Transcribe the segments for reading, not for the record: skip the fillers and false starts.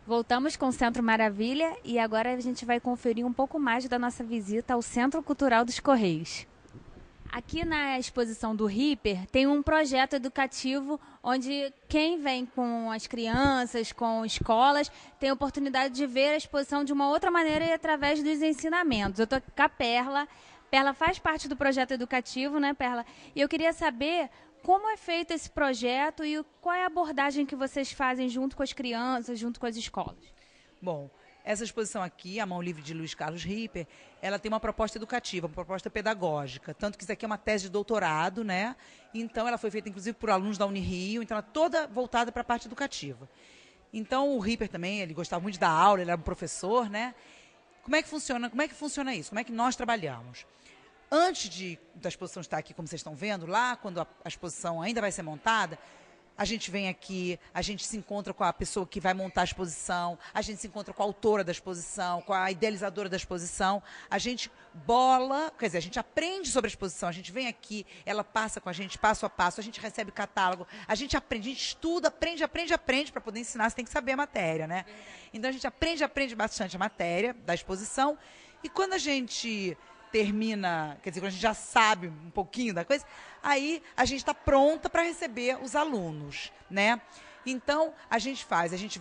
Voltamos com o Centro Maravilha e agora a gente vai conferir um pouco mais da nossa visita ao Centro Cultural dos Correios. Aqui na exposição do Hiper tem um projeto educativo onde quem vem com as crianças, com escolas, tem a oportunidade de ver a exposição de uma outra maneira e através dos ensinamentos. Eu estou com a Perla. Perla faz parte do projeto educativo, né, Perla? E eu queria saber como é feito esse projeto e qual é a abordagem que vocês fazem junto com as crianças, junto com as escolas. Bom, essa exposição aqui, A Mão Livre de Luiz Carlos Ripper, ela tem uma proposta educativa, uma proposta pedagógica. Tanto que isso aqui é uma tese de doutorado, né? Então, ela foi feita, inclusive, por alunos da Unirio, então ela é toda voltada para a parte educativa. Então, o Ripper também, ele gostava muito da aula, ele era um professor, né? Como é que funciona isso? Como é que nós trabalhamos? Antes da exposição estar aqui, como vocês estão vendo, lá, quando a exposição ainda vai ser montada, a gente vem aqui, a gente se encontra com a pessoa que vai montar a exposição, a gente se encontra com a autora da exposição, com a idealizadora da exposição, a gente bola, quer dizer, a gente aprende sobre a exposição, a gente vem aqui, ela passa com a gente passo a passo, a gente recebe catálogo, a gente aprende, a gente estuda, aprende, para poder ensinar, você tem que saber a matéria, né? Então a gente aprende bastante a matéria da exposição, e quando a gente termina, quer dizer, quando a gente já sabe um pouquinho da coisa, aí a gente está pronta para receber os alunos, né? Então, a gente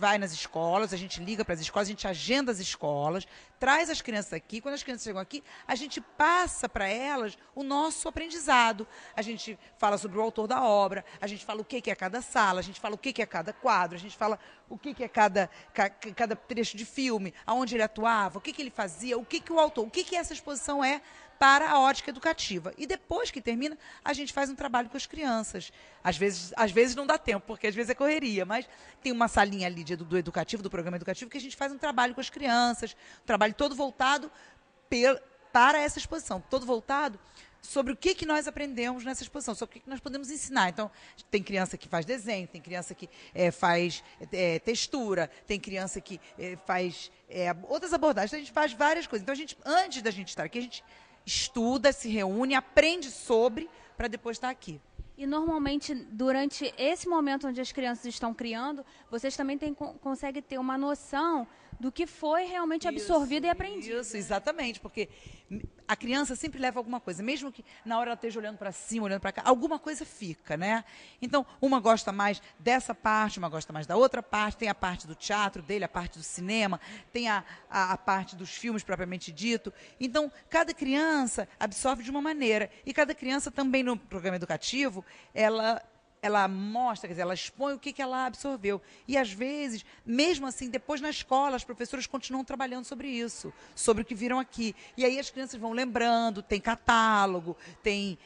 vai nas escolas, a gente liga para as escolas, a gente agenda as escolas, traz as crianças aqui. Quando as crianças chegam aqui, a gente passa para elas o nosso aprendizado. A gente fala sobre o autor da obra, a gente fala o que é cada sala, a gente fala o que é cada quadro, a gente fala o que é cada trecho de filme, aonde ele atuava, o que ele fazia, o que o autor, o que essa exposição é para a ótica educativa. E depois que termina, a gente faz um trabalho com as crianças. Às vezes não dá tempo, porque às vezes é correria, mas tem uma salinha ali do educativo, do programa educativo, que a gente faz um trabalho com as crianças, um trabalho todo voltado para essa exposição, todo voltado sobre o que nós aprendemos nessa exposição, sobre o que nós podemos ensinar. Então, tem criança que faz desenho, tem criança que faz textura, tem criança que faz outras abordagens, então a gente faz várias coisas. Então, antes da gente estar aqui, a gente estuda, se reúne, aprende sobre, para depois estar aqui. E normalmente, durante esse momento onde as crianças estão criando, vocês também conseguem ter uma noção do que foi realmente absorvido e aprendido. Isso, exatamente, porque a criança sempre leva alguma coisa, mesmo que na hora ela esteja olhando para cima, olhando para cá, alguma coisa fica, né? Então, uma gosta mais dessa parte, uma gosta mais da outra parte, tem a parte do teatro dele, a parte do cinema, tem a parte dos filmes propriamente dito. Então, cada criança absorve de uma maneira, e cada criança também no programa educativo, ela mostra, quer dizer, ela expõe o que ela absorveu. E, às vezes, mesmo assim, depois na escola, as professoras continuam trabalhando sobre isso, sobre o que viram aqui. E aí as crianças vão lembrando, tem catálogo, tem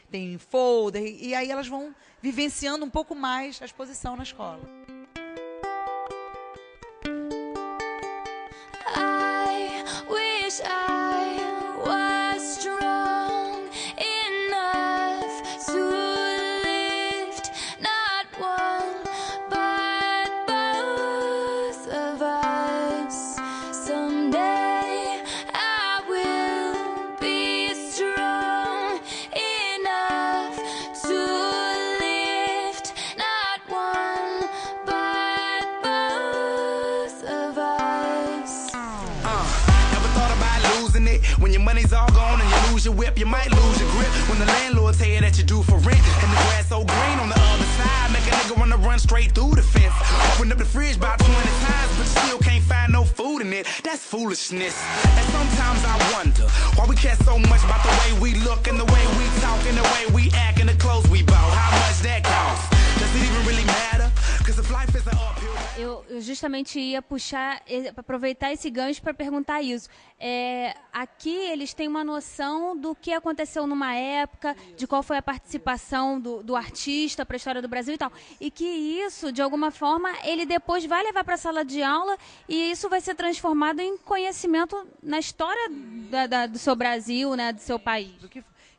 folder, e aí elas vão vivenciando um pouco mais a exposição na escola. I wish I was strong enough to when your money's all gone and you lose your whip, you might lose your grip when the landlord tell you that you're due for rent and the grass so green on the other side make a nigga wanna run straight through the fence. Open up the fridge about 20 times but still can't find no food in it. That's foolishness. And sometimes I wonder why we care so much about the way we look and the way we talk and the way we act and the clothes we bought. How much that costs? Does it even really matter? Cause if life is an uphill. Eu justamente ia aproveitar esse gancho para perguntar isso. Aqui eles têm uma noção do que aconteceu numa época, de qual foi a participação do artista para a história do Brasil e tal. E que isso, de alguma forma, ele depois vai levar para a sala de aula e isso vai ser transformado em conhecimento na história do seu Brasil, né, do seu país.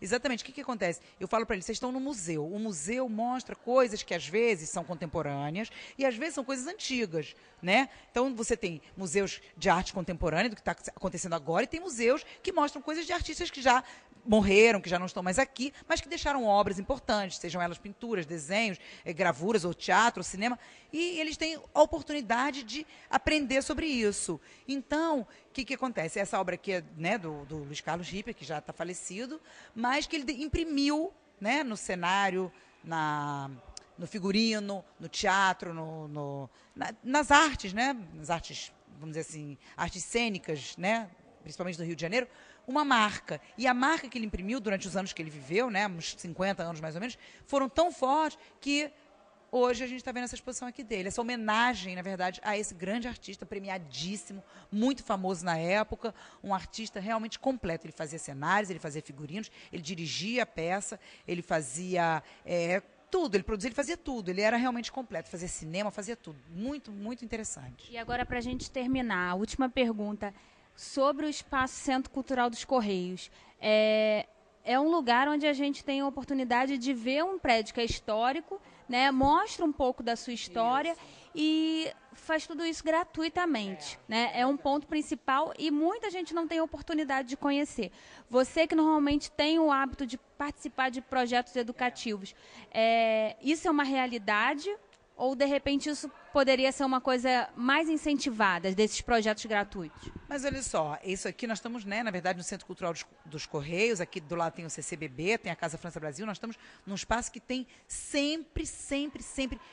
Exatamente. O que acontece? Eu falo para eles, vocês estão no museu. O museu mostra coisas que às vezes são contemporâneas e às vezes são coisas antigas, né? Então você tem museus de arte contemporânea, do que está acontecendo agora, e tem museus que mostram coisas de artistas que já morreram, que já não estão mais aqui, mas que deixaram obras importantes, sejam elas pinturas, desenhos, gravuras, ou teatro, ou cinema, e eles têm a oportunidade de aprender sobre isso. Então, o que acontece? Essa obra aqui é, né, do Luiz Carlos Ripper, que já está falecido, mas que ele imprimiu, né, no cenário, no figurino, no teatro, nas artes, né, nas artes, vamos dizer assim, artes cênicas, né, principalmente do Rio de Janeiro, uma marca. E a marca que ele imprimiu durante os anos que ele viveu, né, uns 50 anos mais ou menos, foram tão fortes que hoje a gente está vendo essa exposição aqui dele. Essa homenagem, na verdade, a esse grande artista, premiadíssimo, muito famoso na época, um artista realmente completo. Ele fazia cenários, ele fazia figurinos, ele dirigia a peça, ele fazia tudo, ele produzia, ele fazia tudo. Ele era realmente completo, fazia cinema, fazia tudo. Muito, muito interessante. E agora, para a gente terminar, a última pergunta sobre o Espaço Centro Cultural dos Correios. É um lugar onde a gente tem a oportunidade de ver um prédio que é histórico, né, mostra um pouco da sua história e faz tudo isso gratuitamente. Né? É um ponto principal e muita gente não tem a oportunidade de conhecer. Você que normalmente tem o hábito de participar de projetos educativos, isso é uma realidade ou, de repente, isso poderia ser uma coisa mais incentivada, desses projetos gratuitos? Mas olha só, isso aqui nós estamos, né, na verdade, no Centro Cultural dos Correios, aqui do lado tem o CCBB, tem a Casa França Brasil, nós estamos num espaço que tem sempre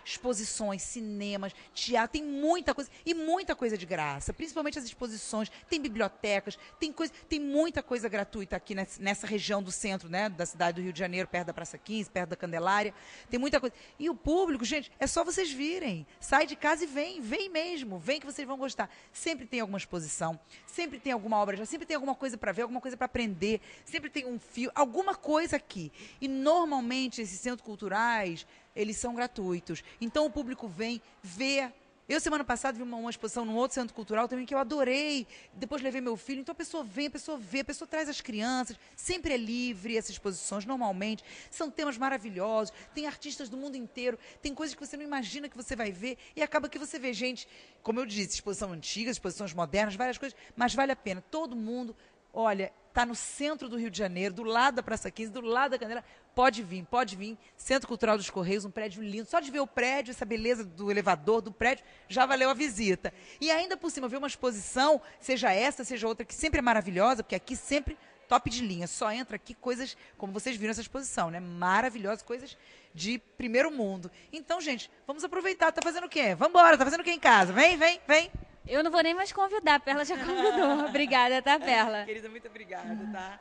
exposições, cinemas, teatro, tem muita coisa, e muita coisa de graça, principalmente as exposições, tem bibliotecas, tem muita coisa gratuita aqui nessa região do centro, né, da cidade do Rio de Janeiro, perto da Praça 15, perto da Candelária, tem muita coisa. E o público, gente, é só vocês virem, sai de casa e vem mesmo, vem que vocês vão gostar. Sempre tem alguma exposição, sempre tem alguma obra, já sempre tem alguma coisa para ver, alguma coisa para aprender, sempre tem um fio, alguma coisa aqui. E normalmente esses centros culturais, eles são gratuitos. Então o público vem, vê. Eu, semana passada, vi uma exposição num outro centro cultural também que eu adorei. Depois levei meu filho. Então a pessoa vem, a pessoa vê, a pessoa traz as crianças. Sempre é livre essas exposições, normalmente. São temas maravilhosos. Tem artistas do mundo inteiro. Tem coisas que você não imagina que você vai ver. E acaba que você vê gente, como eu disse, exposição antiga, exposições modernas, várias coisas. Mas vale a pena. Todo mundo, olha, está no centro do Rio de Janeiro, do lado da Praça 15, do lado da Candelária. Pode vir. Centro Cultural dos Correios, um prédio lindo. Só de ver o prédio, essa beleza do elevador, do prédio, já valeu a visita. E ainda por cima, ver uma exposição, seja essa, seja outra, que sempre é maravilhosa, porque aqui sempre top de linha. Só entra aqui coisas, como vocês viram essa exposição, né? Maravilhosas, coisas de primeiro mundo. Então, gente, vamos aproveitar. Tá fazendo o quê? Vamos embora, tá fazendo o quê em casa? Vem. Eu não vou nem mais convidar, a Perla já convidou. Obrigada, tá, Perla? Querida, muito obrigada, tá?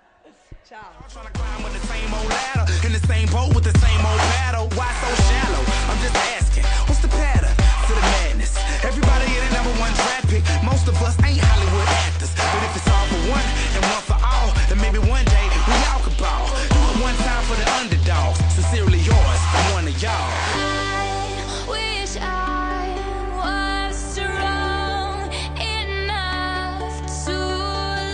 Tchau. Tryna climb with the same old ladder, in the same boat with the same old battle. Why so shallow? I'm just asking, what's the pattern to the madness? Everybody in the #1 draft pick. Most of us ain't Hollywood actors, but if it's all for one and one for all, then maybe one day we all could ball. Do it one time for the underdogs. Sincerely yours, I'm one of y'all. I wish I was strong enough to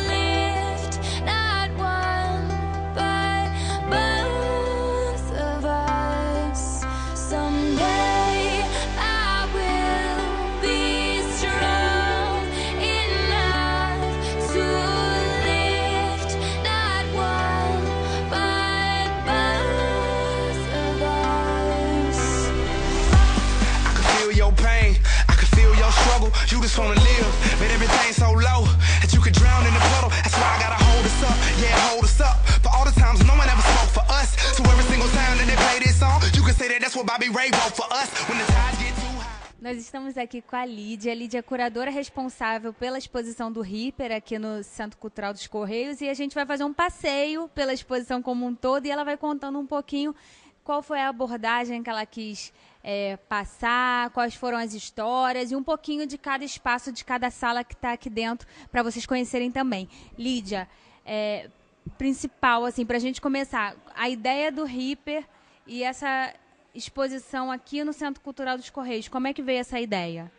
lift not one but both of us. Someday I will be strong enough to lift not one but both of us. I can feel your pain, I can feel your struggle. You just wanna live, but everything's so low that you could drown in the puddle. That's why I gotta hold us up, yeah, hold us up. For all the times no one ever spoke for us. So every single time that they play this song, you can say that that's what Bobby Ray wrote for us. When the tides get too high. Nós estamos aqui com a Lídia. A Lídia é curadora responsável pela exposição do Ripper aqui no Centro Cultural dos Correios. E a gente vai fazer um passeio pela exposição como um todo e ela vai contando um pouquinho qual foi a abordagem que ela quis passar, quais foram as histórias e um pouquinho de cada espaço, de cada sala que está aqui dentro, para vocês conhecerem também. Lídia, principal, assim, para a gente começar, a ideia do Ripper e essa exposição aqui no Centro Cultural dos Correios, como é que veio essa ideia?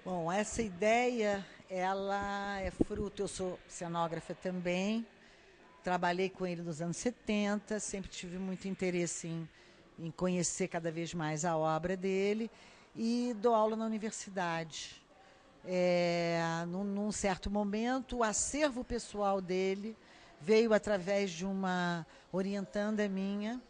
Bom, essa ideia, ela é fruto, eu sou cenógrafa também, trabalhei com ele nos anos 70, sempre tive muito interesse em conhecer cada vez mais a obra dele e dou aula na universidade. Num certo momento, o acervo pessoal dele veio através de uma orientanda minha,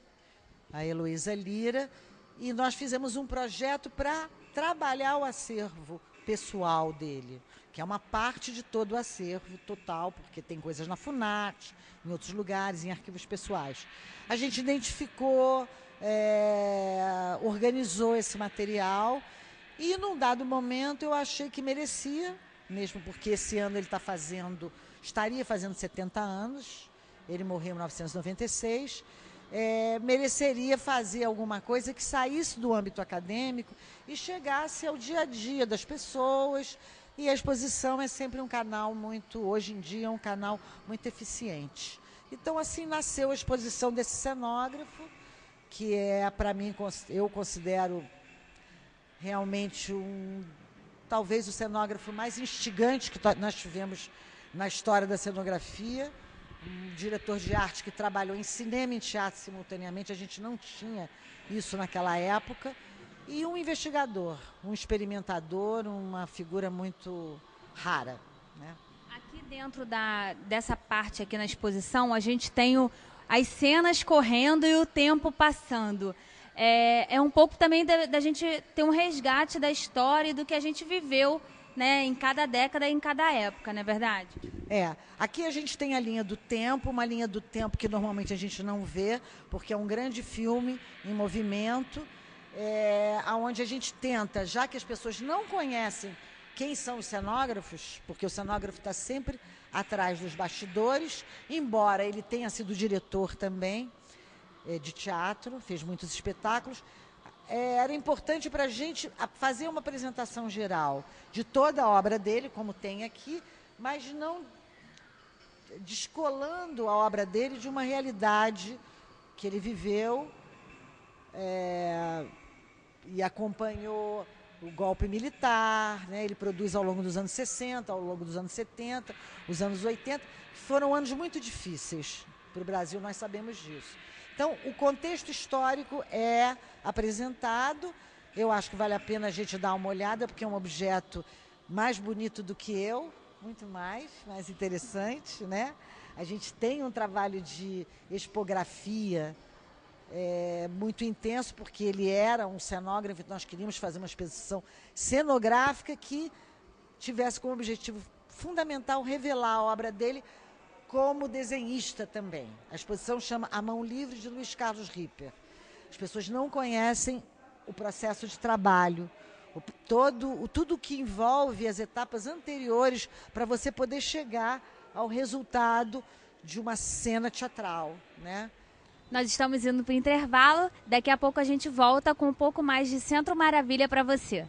a Heloísa Lira, e nós fizemos um projeto para trabalhar o acervo pessoal dele, que é uma parte de todo o acervo total, porque tem coisas na FUNAT, em outros lugares, em arquivos pessoais. A gente identificou, organizou esse material e, num dado momento, eu achei que merecia, mesmo porque esse ano ele estaria fazendo 70 anos, ele morreu em 1996, mereceria fazer alguma coisa que saísse do âmbito acadêmico e chegasse ao dia a dia das pessoas. E a exposição é sempre um canal hoje em dia, um canal muito eficiente. Então, assim nasceu a exposição desse cenógrafo, que para mim, eu considero realmente talvez o cenógrafo mais instigante que nós tivemos na história da cenografia. Um diretor de arte que trabalhou em cinema e em teatro simultaneamente, a gente não tinha isso naquela época, e um investigador, um experimentador, uma figura muito rara, né? Aqui dentro dessa parte aqui na exposição, a gente tem as cenas correndo e o tempo passando. É um pouco também da gente ter um resgate da história e do que a gente viveu, né, em cada década e em cada época, não é verdade? Aqui a gente tem a linha do tempo, uma linha do tempo que normalmente a gente não vê, porque é um grande filme em movimento, onde a gente tenta, já que as pessoas não conhecem quem são os cenógrafos, porque o cenógrafo está sempre atrás dos bastidores, embora ele tenha sido diretor também de teatro, fez muitos espetáculos, era importante para a gente fazer uma apresentação geral de toda a obra dele, como tem aqui, mas não descolando a obra dele de uma realidade que ele viveu e acompanhou o golpe militar, né? Ele produz ao longo dos anos 60, ao longo dos anos 70, os anos 80, foram anos muito difíceis para o Brasil, nós sabemos disso. Então, o contexto histórico é apresentado. Eu acho que vale a pena a gente dar uma olhada, porque é um objeto mais bonito do que eu, muito mais interessante, né? A gente tem um trabalho de expografia muito intenso, porque ele era um cenógrafo e nós queríamos fazer uma exposição cenográfica que tivesse como objetivo fundamental revelar a obra dele como desenhista também. A exposição chama A Mão Livre, de Luiz Carlos Ripper. As pessoas não conhecem o processo de trabalho, tudo que envolve as etapas anteriores para você poder chegar ao resultado de uma cena teatral, né? Nós estamos indo para o intervalo, daqui a pouco a gente volta com um pouco mais de Centro Maravilha para você.